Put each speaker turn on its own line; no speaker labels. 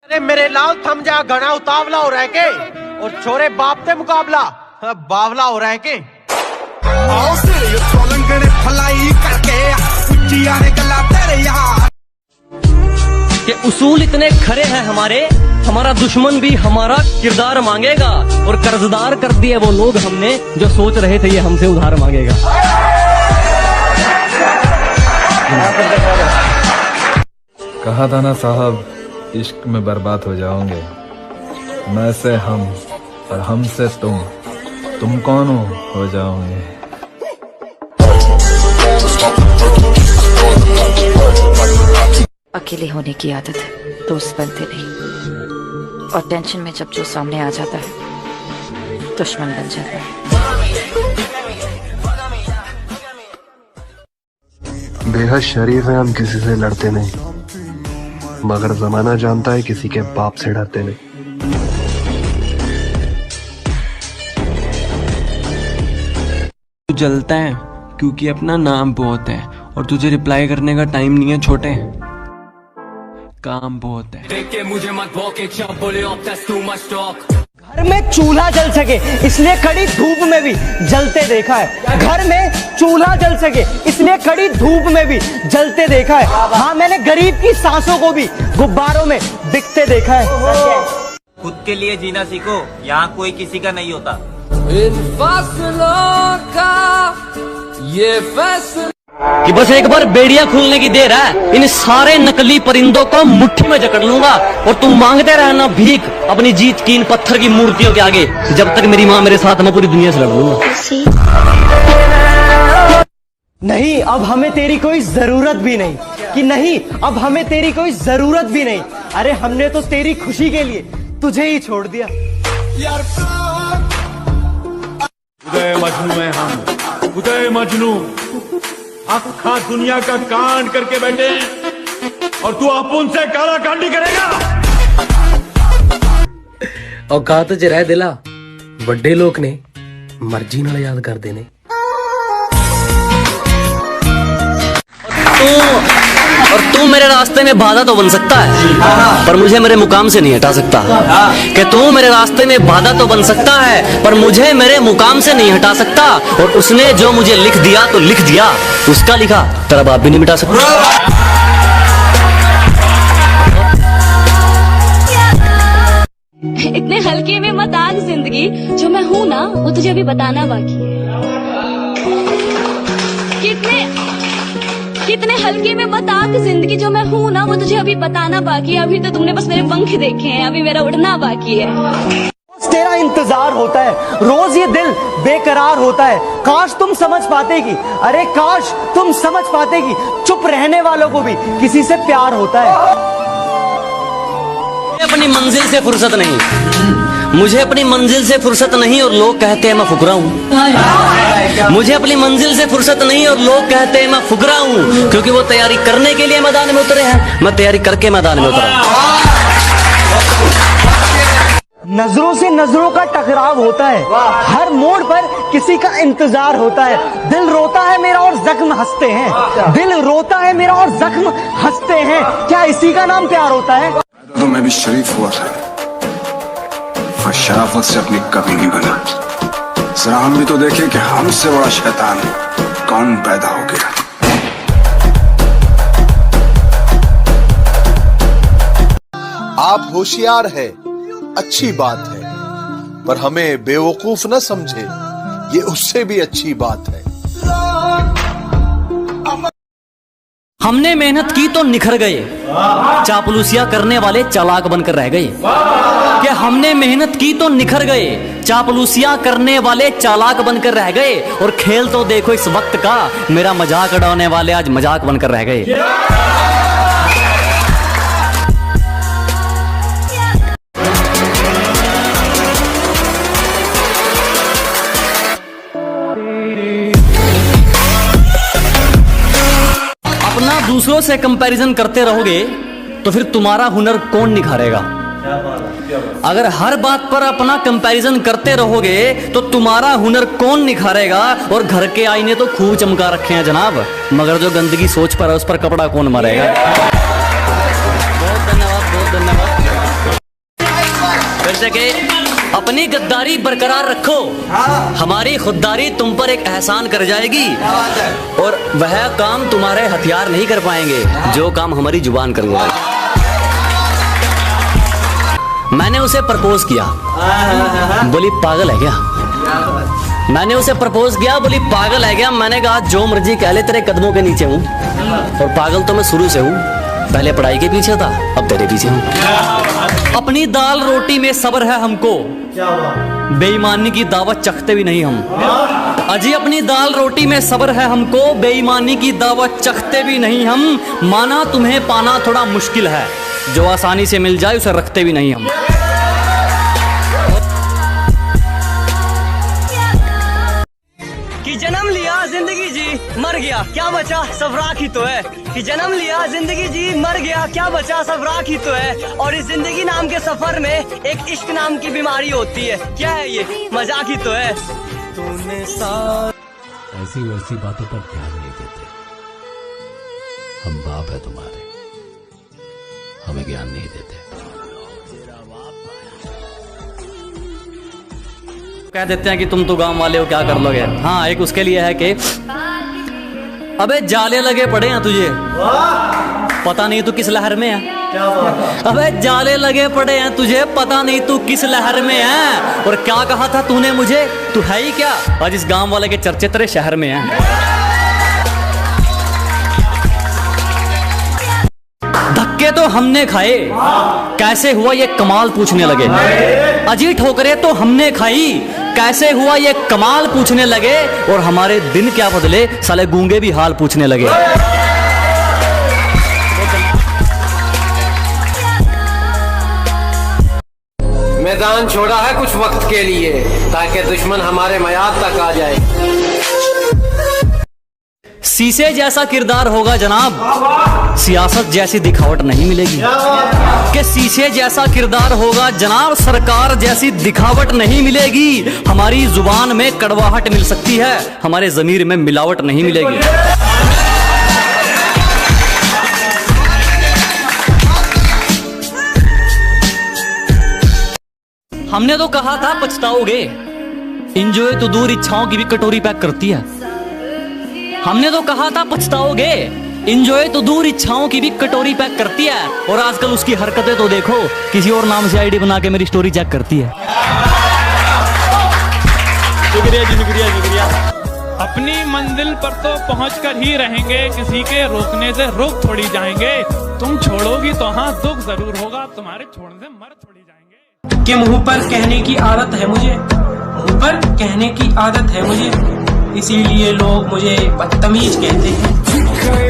अरे मेरे लाल थम जा, घना उतावला हो रहा है के और छोरे बाप से मुकाबला बावला हो रहा है के।
कि उसूल इतने खरे हैं हमारे, हमारा दुश्मन भी हमारा किरदार मांगेगा, और कर्जदार कर दिए वो लोग हमने जो सोच रहे थे ये हमसे उधार मांगेगा।
कहा था ना साहब, इश्क में बर्बाद हो जाओगे। मैं से हम और हम से तुम कौन हो जाओगे।
अकेले होने की आदत है, दोस्त बनते नहीं, और टेंशन में जब जो सामने आ जाता है दुश्मन बन जाता है।
बेहद शरीफ है, हम किसी से लड़ते नहीं, मगर जमाना जानता है किसी के बाप से डरते नहीं।
तू जलता है क्योंकि अपना नाम बहुत है, और तुझे रिप्लाई करने का टाइम नहीं है छोटे, काम बहुत है।
घर में चूल्हा जल सके इसलिए कड़ी धूप में भी जलते देखा है। घर में चूल्हा जल सके इसलिए कड़ी धूप में भी जलते देखा है। हाँ, मैंने गरीब की सांसों को भी गुब्बारों में बिकते देखा है।
खुद के लिए जीना सीखो, यहाँ कोई किसी का नहीं होता।
इन फासलों का ये फैसला
कि बस एक बार बेड़ियां खुलने की देर है, इन सारे नकली परिंदों को मुट्ठी में जकड़ लूंगा, और तुम मांगते रहना भीख अपनी जीत की इन पत्थर की मूर्तियों के आगे। जब तक मेरी माँ मेरे साथ, मैं पूरी दुनिया से लड़ लूंगा।
नहीं, अब हमें तेरी कोई जरूरत भी नहीं, कि नहीं अब हमें तेरी कोई जरूरत भी नहीं। अरे हमने तो तेरी खुशी के लिए तुझे ही छोड़ दिया।
उदय मजनू है हम, उदय मजनू अखा दुनिया का कांड करके बैठे, और तू अपुन से काला कांडी करेगा।
औकात च रह दिला, ਵੱਡੇ ਲੋਕ ਨੇ ਮਰਜ਼ੀ ਨਾਲ याद करते ने।
और तू मेरे रास्ते में बाधा तो बन सकता है, पर मुझे मेरे मुकाम से नहीं हटा सकता। कि तू मेरे रास्ते में बाधा तो बन सकता है, पर मुझे मेरे मुकाम से नहीं हटा सकता। और उसने जो मुझे लिख दिया तो लिख दिया, उसका लिखा तेरा बाप भी नहीं मिटा सकता।
इतने हल्के में मत आग जिंदगी, जो मैं हूँ ना वो तुझे अभी बताना बाकी है। कितने हल्के में मत आग जिंदगी, जो मैं हूँ ना वो तुझे अभी बताना बाकी है। अभी तो तुमने बस मेरे पंख देखे हैं, अभी मेरा उड़ना बाकी है।
तेरा इंतजार होता है, रोज ये दिल बेकरार होता है। काश तुम समझ पाते कि, अरे काश तुम समझ पाते कि चुप रहने वालों को भी किसी से प्यार होता है।
अपनी मंजिल से फुर्सत नहीं, मुझे अपनी मंजिल से फुर्सत नहीं, और लोग कहते हैं मैं फुकरा हूँ। मुझे अपनी मंजिल से फुर्सत नहीं, और लोग कहते हैं मैं फुकरा हूँ, क्योंकि वो तैयारी करने के लिए मैदान में उतरे हैं, मैं तैयारी करके मैदान में उतरा।
नजरों से नजरों का टकराव होता है, हर मोड़ पर किसी का इंतजार होता है। दिल रोता है मेरा और जख्म हंसते हैं, दिल रोता है मेरा और जख्म हंसते हैं। क्या इसी का नाम प्यार होता है?
तो मैं भी शरीफ हुआ था, पर शराफत से अपनी कभी नहीं बना। जरा हम भी तो देखें कि हमसे बड़ा शैतान कौन पैदा हो गया।
आप होशियार है, अच्छी बात है, पर हमें बेवकूफ न समझे, ये उससे भी अच्छी बात है।
हमने मेहनत की तो निखर गए, चापलूसिया करने वाले चालाक बनकर रह गए। कि हमने मेहनत की तो निखर गए, चापलूसिया करने वाले चालाक बनकर रह गए। और खेल तो देखो इस वक्त का, मेरा मजाक उड़ाने वाले आज मजाक बनकर रह गए। अपना दूसरों से कंपैरिजन करते रहोगे तो फिर तुम्हारा हुनर कौन निखारेगा। अगर हर बात पर अपना कंपैरिजन करते रहोगे तो तुम्हारा हुनर कौन निखारेगा। और घर के आईने तो खूब चमका रखे हैं जनाब, मगर जो गंदगी सोच पर है उस पर कपड़ा कौन मारेगा। बहुत धन्यवाद, बहुत धन्यवाद। फिर से के अपनी गद्दारी बरकरार रखो, हमारी खुददारी तुम पर एक एहसान कर जाएगी, और वह काम तुम्हारे हथियार नहीं कर पाएंगे जो काम हमारी जुबान कर जाएगी। मैंने उसे प्रपोज किया, बोली पागल है क्या? मैंने उसे प्रपोज किया, बोली पागल है क्या? मैंने कहा जो मर्जी कह ले, तेरे कदमों के नीचे हूँ, और पागल तो मैं शुरू से हूँ, पहले पढ़ाई के पीछे था, अब तेरे पीछे हूँ। अपनी दाल रोटी में सब्र है हमको, बेईमानी की दावत चखते भी नहीं हम। अजी अपनी दाल रोटी में सब्र है हमको, बेईमानी की दावत चखते भी नहीं हम। माना तुम्हें पाना थोड़ा मुश्किल है, जो आसानी से मिल जाए उसे रखते भी नहीं हम।
कि जन्म लिया जिंदगी जी मर गया क्या बचा सब राख ही तो है। कि जन्म लिया जिंदगी जी मर गया क्या बचा सब राख ही तो है। और इस जिंदगी नाम के सफर में एक इश्क नाम की बीमारी होती है। क्या है ये? मजाक ही तो है। तूने
ऐसी वैसी बातों पर ध्यान नहीं देते, हम बाप है तुम्हारे, हमें ज्ञान नहीं देते।
कह देते हैं कि तुम तो गांव वाले हो, क्या कर लोगे। हाँ, एक उसके लिए है कि अबे जाले लगे पड़े हैं तुझे, पता नहीं तू किस लहर में है। अबे जाले लगे पड़े हैं तुझे, पता नहीं तू किस लहर में है। और क्या कहा था तूने मुझे, तू है ही क्या? आज इस गांव वाले के चर्चे तेरे शहर में हैं। धक्के तो हमने खाए, कैसे हुआ ये कमाल पूछने लगे। अजी ठोकरे तो हमने खाई, कैसे हुआ ये कमाल पूछने लगे। और हमारे दिन क्या बदले, साले गूंगे भी हाल पूछने लगे।
मैदान छोड़ा है कुछ वक्त के लिए, ताकि दुश्मन हमारे मयाद तक आ जाए।
शीशे जैसा किरदार होगा जनाब, सियासत जैसी दिखावट नहीं मिलेगी। कि शीशे जैसा किरदार होगा जनाब, सरकार जैसी दिखावट नहीं मिलेगी। हमारी जुबान में कड़वाहट मिल सकती है, हमारे जमीर में मिलावट नहीं मिलेगी। हमने तो कहा था पछताओगे, इंजॉय तो दूर इच्छाओं की भी कटोरी पैक करती है। हमने तो कहा था पछताओगे, इंजॉय तो दूर इच्छाओं की भी कटोरी पैक करती है। और आजकल उसकी हरकतें तो देखो, किसी और नाम से आईडी बना के मेरी स्टोरी चेक करती है। शुक्रिया जी, शुक्रिया शुक्रिया।
अपनी मंजिल पर तो पहुंच कर ही रहेंगे, किसी के रोकने से रुक थोड़ी जाएंगे। तुम छोड़ोगी तो हाँ दुख जरूर होगा, तुम्हारे छोड़ने से मर थोड़ी जाएंगे।
कि मुंह पर कहने की आदत है मुझे, मुंह पर कहने की आदत है मुझे, इसीलिए लोग मुझे बदतमीज कहते हैं।